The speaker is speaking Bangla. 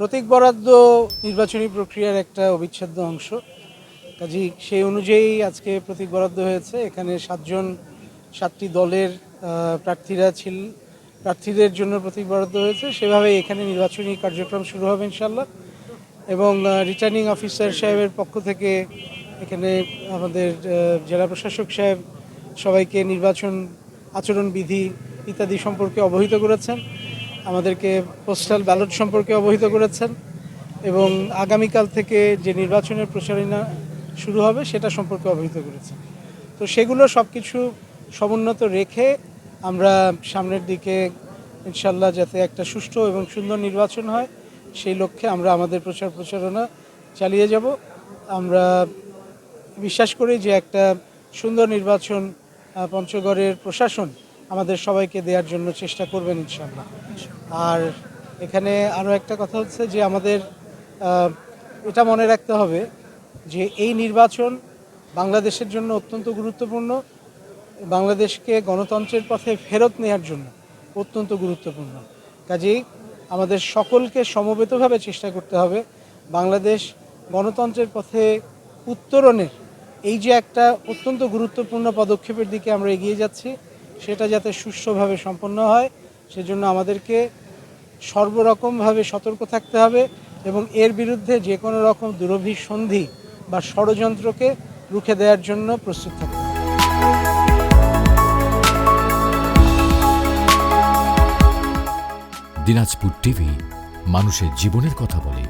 প্রতীক বরাদ্দ নির্বাচনী প্রক্রিয়ার একটা অবিচ্ছেদ্য অংশ। কাজেই সেই অনুযায়ী আজকে প্রতীক বরাদ্দ হয়েছে। এখানে 7টি দলের প্রার্থীদের জন্য প্রতীক বরাদ্দ হয়েছে। সেভাবেই এখানে নির্বাচনী কার্যক্রম শুরু হবে ইনশাল্লাহ। এবং রিটার্নিং অফিসার সাহেবের পক্ষ থেকে এখানে আমাদের জেলা প্রশাসক সাহেব সবাইকে নির্বাচন আচরণবিধি ইত্যাদি সম্পর্কে অবহিত করেছেন, আমাদেরকে পোস্টাল ব্যালট সম্পর্কে অবহিত করেছেন এবং আগামীকাল থেকে যে নির্বাচনের প্রচারণা শুরু হবে সেটা সম্পর্কে অবহিত করেছেন। তো সেগুলো সব কিছু সমুন্নত রেখে আমরা সামনের দিকে ইনশাল্লাহ যাতে একটা সুষ্ঠু এবং সুন্দর নির্বাচন হয় সেই লক্ষ্যে আমরা আমাদের প্রচারণা চালিয়ে যাব। আমরা বিশ্বাস করি যে একটা সুন্দর নির্বাচন পঞ্চগড়ের প্রশাসন আমাদের সবাইকে দেওয়ার জন্য চেষ্টা করবেন ইনশাল্লাহ। আর এখানে আরও একটা কথা হচ্ছে যে আমাদের এটা মনে রাখতে হবে যে এই নির্বাচন বাংলাদেশের জন্য অত্যন্ত গুরুত্বপূর্ণ, বাংলাদেশকে গণতন্ত্রের পথে ফেরত নেওয়ার জন্য অত্যন্ত গুরুত্বপূর্ণ। কাজেই আমাদের সকলকে সমবেতভাবে চেষ্টা করতে হবে বাংলাদেশ গণতন্ত্রের পথে উত্তরণের এই যে একটা অত্যন্ত গুরুত্বপূর্ণ পদক্ষেপের দিকে আমরা এগিয়ে যাচ্ছি সেটা যাতে সুষ্ঠুভাবে সম্পন্ন হয় সেজন্য আমাদেরকে সর্বরকমভাবে সতর্ক থাকতে হবে এবং এর বিরুদ্ধে যে কোনো রকম দুরভিসন্ধি বা ষড়যন্ত্রকে রুখে দেওয়ার জন্য প্রস্তুত থাকতে হবে। দিনাজপুর টিভি, মানুষের জীবনের কথা বলে।